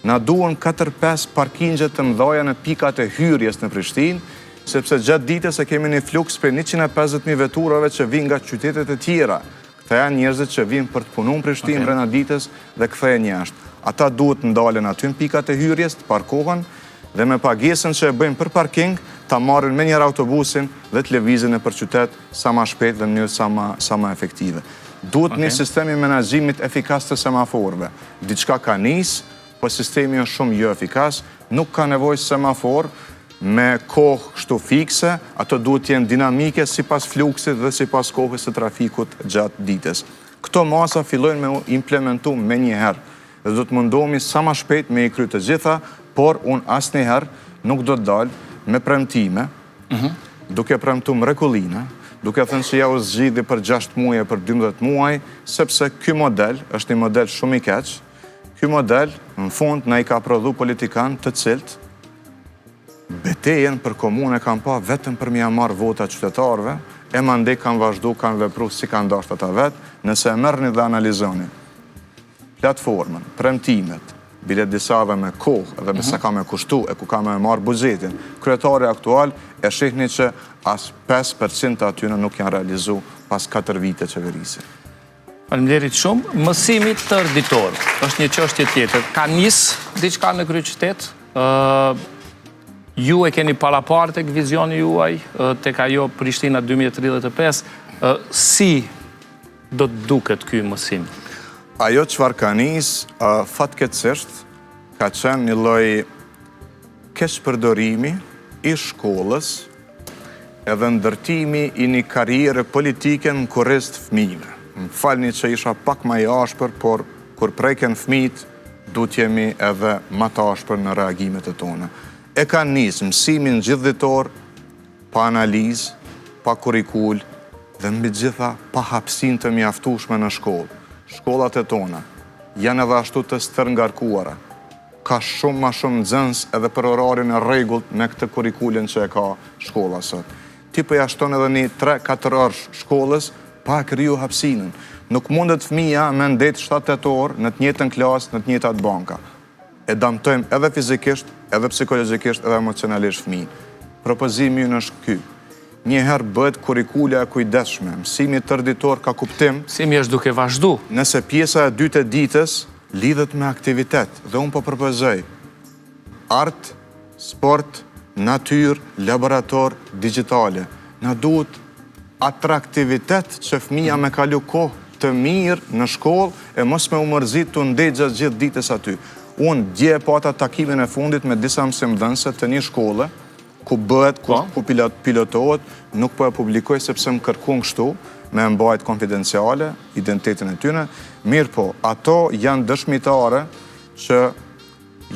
Na duhen 4-5 parkingje të mëdha në pikat e hyrjes në Prishtinë, sepse gjatë ditës e kemi një fluks për 150.000 veturave që vinë nga qytetet e tjera. Këta janë njerëzit që vinë për të punuar në Prishtinë brenda ditës dhe kthehen jashtë. Ata duhet ndalen aty në pikat e hyrjes, të parkohen dhe me pagesën që e bëjmë për parking, ta marrin me njëra autobusin dhe të lëvizin e për qytet sa më shpejt dhe në mënyrë sa më efektive. Duhet një sistemi menaxhimit efikas të semaforëve. Diçka ka nis, po sistemi është shumë jo efikas, nuk ka nevojë semafor me kohë kështu fikse, ato duhet të jenë dinamike sipas fluksit dhe sipas kohës së trafikut gjatë ditës. Këto masa fillojnë me implementu me njëherë dhe do të mundohemi sa më shpejt me i kry të gjitha, por unë asnjëherë nuk do të dal me premtime, duke premtu mrekullina, duke thënë se ja u zgjidhi për 6 muaj e për 12 muaj, sepse ky model është një model shumë i keq. Ky model, në fund, na i ka prodhu politikan të cilët betejen për komunë e kanë pa vetëm për mja marrë vota qytetarëve, e mandej kanë vazhdu, kanë vepru si kanë dashur ata vetë, nëse e merrni dhe analizoni platformën, premtimet, bilet disave me kohë dhe me sa ka me kushtu e ku ka me marrë buxhetin, kryetari aktual e shihni që as 5% atyre nuk janë realizu pas 4 vite qeverisje.
Faleminderit shumë. Mësimi tërditor është një çështje tjetër. Ka nis diçka në kryeqytet? Ju e keni parapar tek vizioni juaj, tek ajo Prishtina 2035, si do të duket ky mësim?
Ajo çfarë ka nis, fatkeqësisht, ka qenë një lloj keqpërdorimi i shkollës edhe ndërtimi i një karriere politike në kurriz të fëmijëve. Më falni që isha pak më i ashpër, por kur preken fëmijët, duhet jemi edhe më të ashpër në reagimet e tona. E ka nis mësimin gjithditor pa analizë, pa kurrikul dhe mbi gjitha pa hapësinë të mjaftueshme në shkollë. Shkollat e tona janë edhe ashtu të stërngarkuara. Ka shumë ma shumë nxënës edhe për orarin e rregullt me këtë kurrikulin që e ka shkolla sot. ti po ja shton edhe një 3-4 orë shkollës pa kriju hapësinën. Nuk mundet fëmija me ndet 7-8 orë në të njëjtën klasë, në të njëjtat banka. E damtojmë edhe fizikisht, edhe psikologjikisht, edhe emocionalisht fëmijën. Propozimi ynë është ky. Njëherë bëhet kurrikula e kujdesshme, mësimi tërditor ka kuptim.
Mësimi është duke vazhdu.
Nëse pjesa e dytë e ditës lidhet me aktivitet, dhe unë po propozoj art, sport, natyrë, laborator, digitale. Na duhet atraktivitet që fëmija me kalu kohë të mirë në shkollë e mos me u mërzit të ndegja gjithë ditës aty. Unë dje pata takimin e fundit me disa mësimdhënëse të një shkolle, ku bëhet, ku pilotohet, nuk po e publikoj sepse më kërkun kështu, me mbajt konfidenciale, identitetin e tyne. Mirë po, ato janë dëshmitare që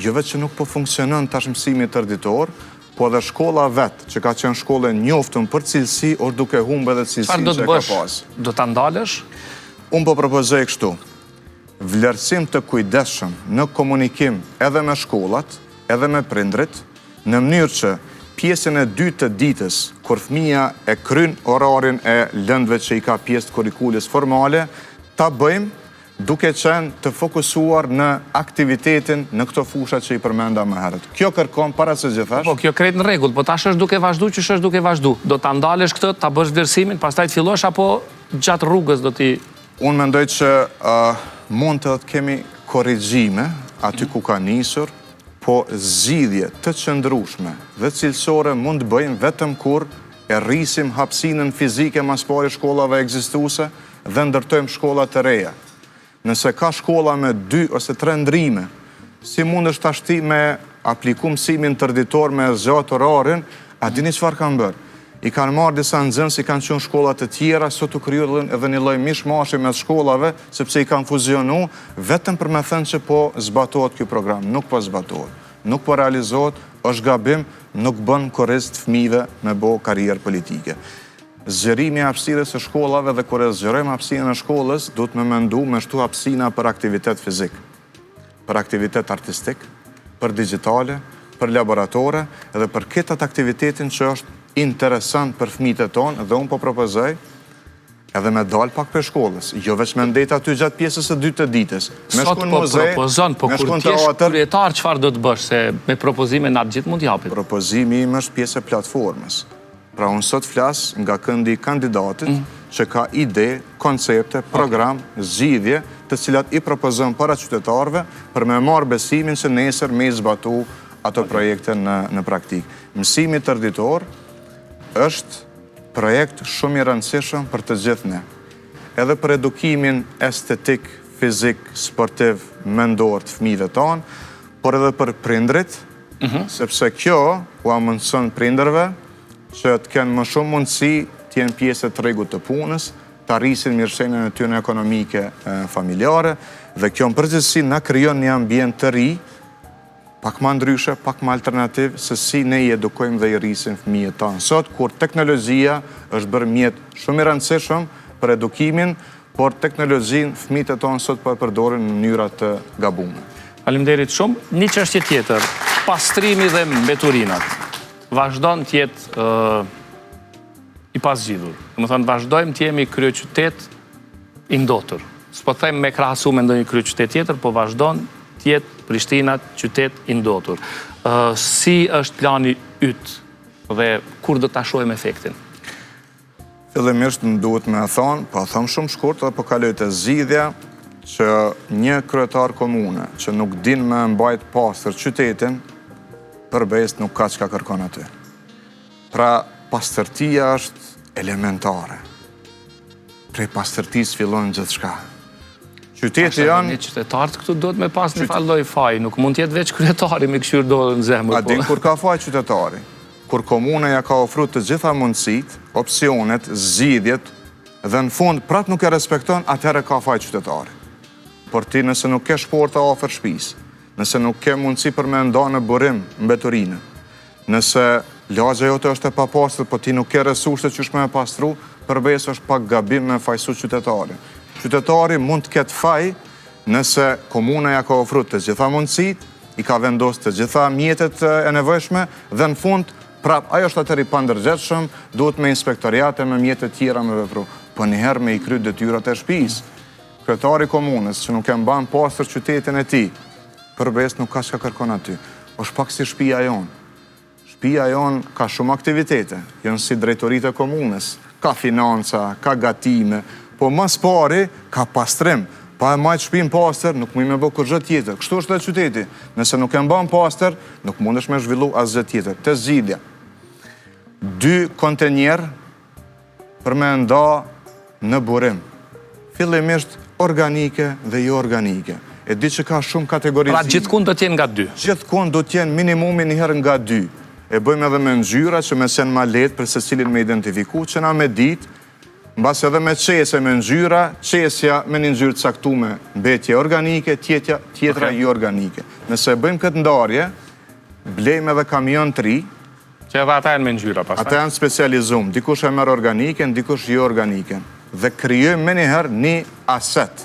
jo vetë që nuk po funksionon tash mësimi tërditor, po dhe shkolla vetë, që ka qenë shkolle njoftën për cilësi, orë duke humbe dhe cilësin që ka pas.
Do të ndalësh?
Unë po propozoj kështu. Vlerësim të kujdesshëm në komunikim edhe me shkollat, edhe me prindrit, në mënyrë që pjesën e dytë të ditës, kur fëmija e kryn orarin e lëndve që i ka pjesë të kurrikulës formale, ta bëjmë duke qenë të fokusuar në aktivitetin në këto fusha që i përmenda më herët. Kjo kërkon para se gjithash.
Po, kjo krejt në regull, po tash është duke vazhdu që është duke vazhdu. Do të ndalesh këtë, ta bësh vlerësimin, pastaj të fillosh, apo gjatë rrugës do t'i...
Unë mendoj që mund të kemi korrigjime aty ku ka nisur, po zgjidhje të qëndrueshme dhe cilësore mund të bëjmë vetëm kur e rrisim hapësinën fizike mas pari shkollave ekzistuese dhe ndërtojmë shkolla të reja. Nëse ka shkolla me 2 ose 3 ndrime, si mund është ashti me apliku mësimin tërditor me zgjatë orarin, a dini çfarë kanë bërë? I kanë marrë disa nxënës, i kanë qenë shkollat të tjera, sot u krijuar edhe një lloj mishmashi mes shkollave, sepse i kanë fuzionu, vetëm për me thënë që po zbatohet ky program. Nuk po zbatohet, nuk po realizohet, është gabim, nuk bën korrekt fëmijëve me bo karrierë politike. Zgjerimi i hapësirës së shkollave dhe kur e zgjerojmë hapësinën e shkollës, duhet me mendu me shtu hapësina për aktivitet fizik, për aktivitet artistik, për digitale, për laboratore, edhe për këtë aktivitetin që është interesant për fëmijët e tonë, dhe unë po propozoj edhe me dal pak për shkollës, jo veç me ndet aty gjatë pjesës së dytë të ditës.
Sot po propozon, po kur t'jesh kryetar, çfarë do të bësh, se me propozime na gjithë mund t'japit?
Propozimi im është pjesë e platformës. Pra unë sot flas nga këndi kandidatit që ka ide, koncepte, program, zgjidhje, të cilat i propozon para qytetarëve për me marrë besimin që nesër me zbatu ato projekte në praktik. Mësimi tërditor është projekt shumë i rëndësishëm për të gjithë ne. Edhe për edukimin estetik, fizik, sportiv, mendor të fëmijëve tonë, por edhe për prindrit, sepse kjo u amundson prindërve që të kenë më shumë mundësi të jenë pjesë e tregut të punës, të arrisin mirëqenien e tyre ekonomike familjare, dhe kjo në përgjithësi na krijon një ambient të ri, pak ma ndryshe, pak ma alternativ, se si ne i edukojmë dhe i rrisim fëmijët tanë. Sot, kur teknologjia është bërë mjet shumë i rëndësishëm për edukimin, por teknologjinë fëmijët e tanë sot po e përdorin në mënyra të gabuara.
Faleminderit shumë. Një çështje tjetër, pastrimi dhe mbeturinat. Vazhdon të jetë i pasgjidhur. Do të thonë, vazhdojmë të jemi kryeqytet i ndotur. S'po them me krahasu me ndonjë kryeqytet tjetër, po vazhdon tjetë Prishtina qytet i ndotur. Si është plani yt dhe kur do ta shohim efektin?
Fillimisht më duhet me thonë, po them shumë shkurt, dhe po kaloj te zgjidhja që një kryetar komune që nuk din me mbajt pastër qytetin, përbes nuk ka çka kërkon aty. Pra, pastërtia është elementare. Prej pastërtisë fillon gjithçka. Qyteti janë...
Një qytetarët këtu do të me pas një falloj faj, nuk mund tjetë veç kryetari me këshyrë dorë në zemër.
A din kur ka faj qytetari? Kur komuna ja ka ofru të gjitha mundësit, opsionet, zgjidhjet, dhe në fund prap nuk e respekton, atëherë ka faj qytetari. Por ti nëse nuk ke shporta ofër shtëpis, nëse nuk ke mundësi për me nda në burim, mbeturinë, nëse lagja jote është e papastër, po ti nuk ke resurse që shme e pastru, përbes është pak gabim me fajsu qytetari. Qytetari mund të ketë faj nëse komuna ja ka ofru të gjitha mundësit, i ka vendos të gjitha mjetet e nevojshme dhe në fund Prap, ajo është atëri pandërgjetshëm, duhet me inspektoriate, me mjetet tjera me vepru. Po njëherë me i kry detyrat e shtëpisë. Kryetari komunës që nuk e mban pastër qytetin e tij, përbes nuk ka çka kërkon aty. Është pak si shtëpia jonë. Shtëpia jonë ka shumë aktivitete, janë si drejtoritë e komunës, ka financa, ka gatime, po mas pari ka pastrim. Pa e majtë shtëpinë pastër, nuk mund me bë kurrë tjetër. Kështu është edhe qyteti. Nëse nuk e mban pastër, nuk mundesh me zhvillu asgjë tjetër. Te zgjidhja. 2 kontenjer për me nda në burim. Fillimisht organike dhe jo organike. E di që ka shumë kategorizime.
Pra gjithkund do t'jenë nga 2.
Gjithkund do t'jenë minimumi njëherë nga 2. E bëjmë edhe me ngjyra që me sen ma letë për se cilin me identifiku, që na me ditë, mbas edhe me qese me ngjyra, qesja me një ngjyrë caktume mbetje organike, tjetra jo organike. Nëse bëjmë këtë ndarje, blejmë edhe kamion 3,
që edhe ata janë me ngjyra pastaj.
ata janë specializum, dikush e merr organike, dikush jo organike. Dhe krijojmë me njëherë një aset.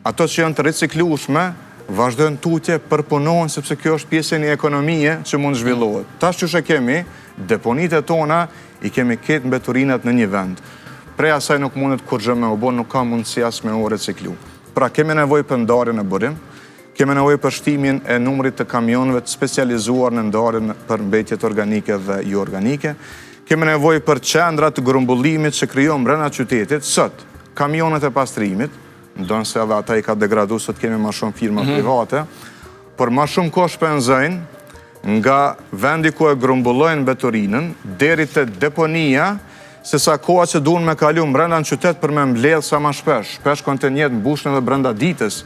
Ato që janë të riciklueshme, vazhdojnë tutje, përpunohen, sepse kjo është pjesë e një ekonomie që mund zhvillohet. Tash që kemi, deponitë tona i kemi ketë mbeturinat në një vend. Prej asaj nuk mundet kur gjë me u bo, nuk ka mundësi as me u reciklu. Pra kemi nevojë për ndarjen e burim, kemi nevojë për shtimin e numrit të kamionëve të specializuar në ndarjen për mbetjet organike dhe jo organike, kemi nevojë për qendra të grumbullimit që krijon brenda qytetit. Sot, kamionet e pastrimit, ndonë se edhe ata i ka degradu, sot kemi ma shumë firma private, por ma shumë kohë shpenzojnë nga vendi ku e grumbullojnë mbeturinën, deri te deponia, se sa koha që duhen me kalu brenda në qytet për me mbledh sa ma shpesh. Shpesh kontenjet mbushën edhe brenda ditës,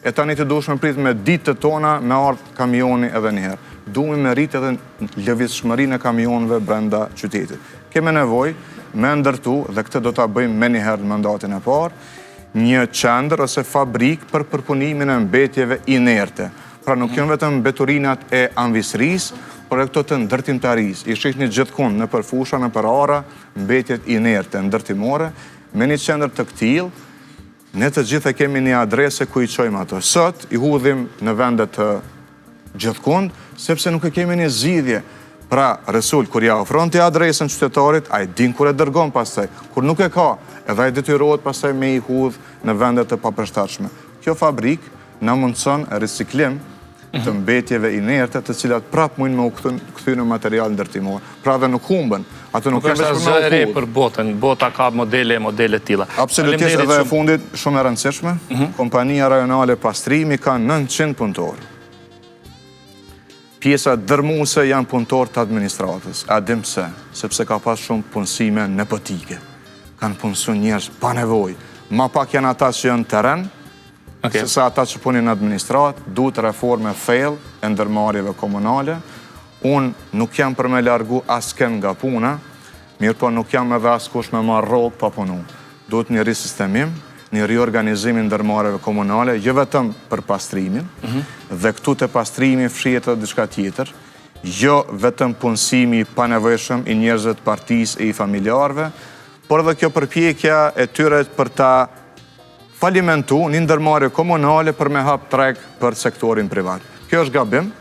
e tani të duhesh me prit me ditët tona me ardh kamioni edhe njëherë. Duhemi me rrit edhe lëvizshmërinë e kamionëve brenda qytetit. Kemi nevojë me ndërtu, dhe këtë do ta bëjmë me njëherë në mandatin e parë, një qendër ose fabrik për përpunimin e mbetjeve inerte. Pra nuk janë vetëm mbeturinat e anvisërisë, por e këto të ndërtimtarisë. I shihni gjithkund në përfusha, në përara, mbetjet inerte, ndërtimore, me një qendër të këtil, ne të gjithë kemi një adrese ku i qojmë ato. Sot i hudhim në vendet të gjithkund, sepse nuk e kemi një zgjidhje. Pra, Resul, kur ja ofron të adresën qytetarit, a i din kur e dërgon pastaj. Kur nuk e ka, edhe a i detyrohet pastaj me i hudh në vendet të papërshtatshme. Kjo fabrik na mundson riciklim të mbetjeve inerte, të cilat prap mund me u kthy në material ndërtimor. Pra dhe nuk humbën. Ato nuk
është asgjë e re për botën. Bota ka modele tilla.
Absolutisht, edhe e fundit shumë e rëndësishme. Kompania rajonale pastrimi ka 900 punëtorë. Pjesa dërmuese janë punëtorë të administratës. A dim pse? Sepse ka pas shumë punësime nepotike. Kanë punësu njerëz pa nevojë. Ma pak janë ata që janë teren, se sa ata që punin në administrat, duhet reforme thellë e ndërmarrjeve komunale. Unë nuk jam për me largu asken nga puna, mirë po nuk jam edhe askush me marrë rrogë pa punu. Duhet një risistemim, një riorganizimin ndërmarrjeve komunale, jo vetëm për pastrimin, dhe këtu të pastrimi fshihet edhe diçka tjetër, jo vetëm punësimi i panevojshëm i njerëzve të partisë e i familjarëve, por edhe kjo përpjekja e tyre për ta falimentu një ndërmarrje komunale për me hap treg për sektorin privat. Kjo është gabim,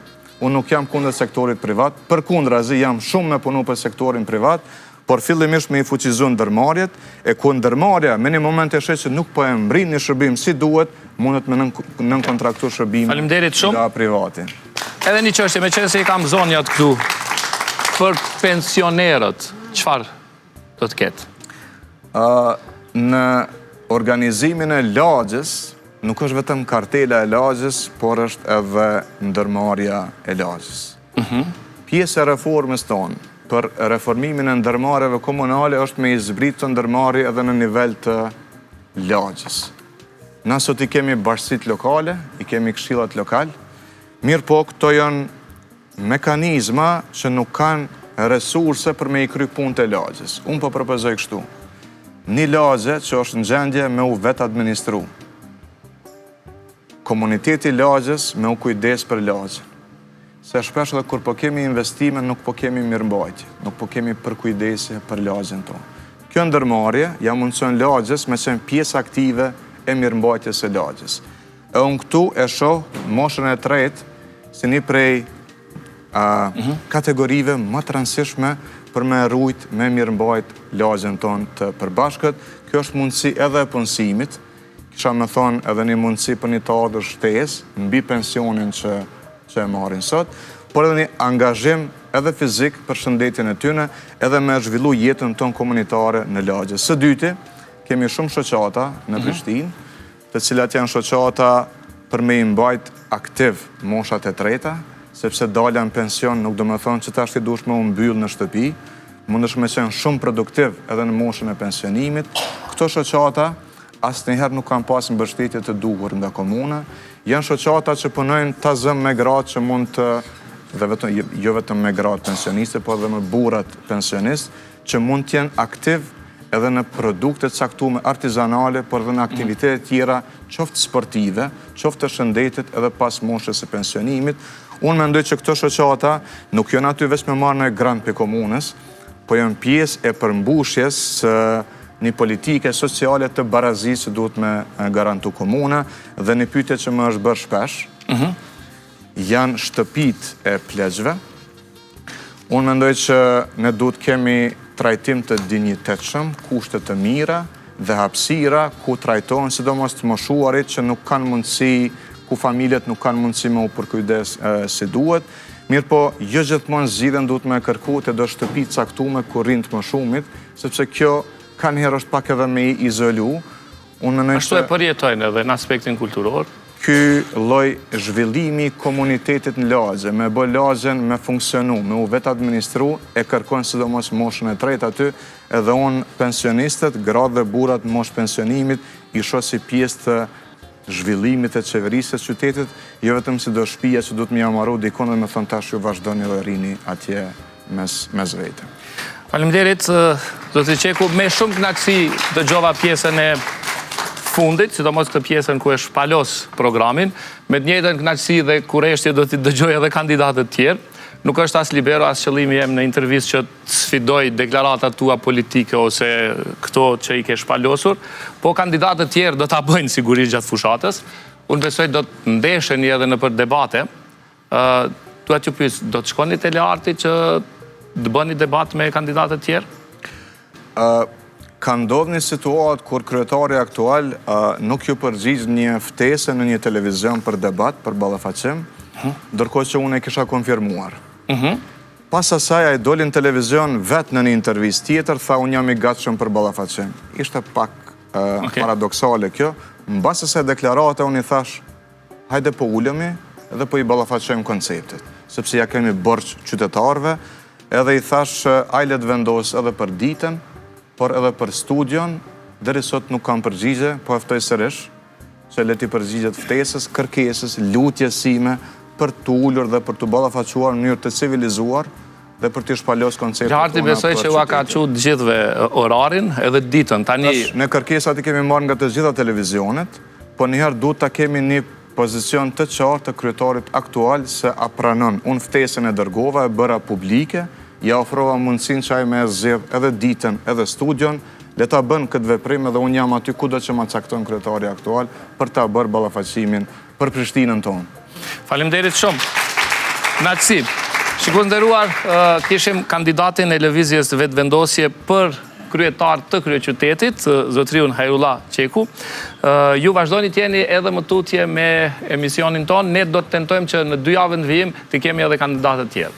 unë nuk jam kundër sektorit privat, përkundrazi jam shumë me punu për sektorin privat, por fillimisht me i fuqizu ndërmarrjet, e ku ndërmarrja me një moment e shetë që nuk po e mbrin një shërbim si duhet, mundet me nënkontraktu shërbim nga privati.
Edhe një çështje, me qenë se i kam zonjat këtu, për pensionerët, çfarë do të ketë?
Në organizimin e lagjës, nuk është vetëm kartela e lagjës, por është edhe ndërmarrja e lagjës. Pjesë e reformës tonë për reformimin e ndërmarrjeve komunale është me i zbrit të ndërmarrje edhe në nivel të lagjës. Na sot i kemi bashkësitë lokale, i kemi këshillat lokal, mirë po këto janë mekanizma që nuk kanë resurse për me i kry punë të lagjës. Unë po propozoj kështu. Një lagje që është në gjendje me u vetë administru. Komuniteti lagjës me u kujdes për lagjën. Se shpesh edhe kur po kemi investime, nuk po kemi mirëmbajtje, nuk po kemi përkujdesje për lagjën tonë. Kjo ndërmarrje ja mundson lagjës me qenë pjesë aktive e mirëmbajtjes së lagjës. E unë këtu e shoh moshën e tretë si një prej kategorive më të rëndësishme për me rujt, me mirëmbajt lagjen tonë të përbashkët. Kjo është mundësi edhe e punësimit, kisha me thonë edhe një mundësi për një të ardhur shtesë mbi pensionin që e marrin sot, por edhe një angazhim edhe fizik për shëndetjen e tyne, edhe me zhvillu jetën tonë komunitare në lagje. Së dyti, kemi shumë shoqata në Prishtinë, të cilat janë shoqata për me imbajt aktiv moshat e treta, sepse dalja në pension nuk do me thonë që ta është i dushme u mbyll në shtëpi, mund është me qenë shumë produktiv edhe në moshën e pensionimit. Këto shoqata asnjëherë nuk kanë pas mbështetje të duhur nga komuna, janë shoqata që punojnë ta zëm me gratë që mund të, dhe jo vetëm me gratë pensioniste, por edhe me burrat pensionistë, që mund të jenë aktiv edhe në produkte caktuar artizanale, por edhe në aktivitete tjera, qoftë sportive, qoftë të shëndetit edhe pas moshës së pensionimit. Unë mendoj që këto shoqata nuk janë aty vetëm me marrë në grant për komunës, po janë pjesë e përmbushjes së një politike sociale të barazisë që duhet me garantu komuna, dhe një pyetje që më është bërë shpesh, janë shtëpit e pleqve. Unë mendoj që ne duhet kemi trajtim të dinjitetshëm, kushte të mira dhe hapësira ku trajtohen sidomos të moshuarit që nuk kanë mundësi, ku familjet nuk kanë mundësi me u përkujdes si duhet. Mirë po, jo gjithmonë zgjidhjen duhet me kërku të do shtëpi caktuar ku rrin të moshumit, sepse kjo kanë herë është pak edhe me i izolu.
Ashtu e përjetojnë edhe në aspektin kulturor.
Ky lloj zhvillimi komunitetit në lagje, me bë lagjen me funksionu, me u vetë administru, e kërkon sidomos moshën e tretë aty, edhe unë pensionistët, gratë dhe burrat në moshë pensionimit, i shoh si pjesë të zhvillimit e qeverisë së qytetit, jo vetëm si do shtëpia që duhet më amaru dikon dhe me thonë tash ju vazhdoni dhe rini atje mes vete.
Faleminderit, zoti Qeku, me shumë kënaqësi dëgjova pjesën e fundit, sidomos këtë pjesën ku e shpalos programin, me të njëjtën kënaqësi dhe kurreshtje do t'i dëgjoj edhe kandidatët tjerë. Nuk është as libero, as qëllimi jem në intervistë që të sfidoj deklaratat tua politike ose këto që i ke shpalosur, po kandidatët tjerë do t'a bëjnë sigurisht gjatë fushatës. Unë besoj do të ndesheni edhe në për debate. Tua që pyes, do të shkoni te Learti që të bëni debat me kandidatët tjerë?
Ka ndodhur një situatë kur kryetari aktual nuk ju përgjigj një ftesë në një televizion për debat, për ballafaqim, ndërkohë që unë e kisha konfirmuar. Pas asaj ai doli në televizion vetë në një intervistë tjetër, tha unë jam i gatshëm për ballafaqim. Ishte pak paradoksale kjo. Mbas asaj deklarate unë i thash, hajde po ulemi edhe po i ballafaqojmë konceptet, sepse ja kemi borxh qytetarëve, edhe i thash ajle të vendos edhe për ditën, por edhe për studion, deri sot nuk kam përgjigje, po e ftoj sërish, që le t'i përgjigjet ftesës, kërkesës, lutjes sime për të ulur dhe për të ballafaquar në mënyrë të civilizuar dhe për të shpalos konceptet tona.
Learti besoj që ua ka çu të gjithëve orarin edhe ditën. Tani
në kërkesat i kemi marrë nga të gjitha televizionet, po njëherë duhet ta kemi një pozicion të qartë të kryetarit aktual se a pranon. Unë ftesën e dërgova, e bëra publike, ja ofrova mundësin që ai me zgjedh edhe ditën edhe studion, le ta bën këtë veprim edhe unë jam aty kudo që ma cakton kryetari aktual për ta bërë ballafaqimin për Prishtinën tonë.
Faleminderit shumë. Kënaqësi. Shikues nderuar, kishim kandidatin e lëvizjes vetëvendosje për kryetar të kryeqytetit, zotriun Hajrullah Qeku. Ju vazhdoni të jeni edhe më tutje me emisionin tonë, ne do të tentojmë që në 2 javë në vijim të kemi edhe kandidatët tjerë.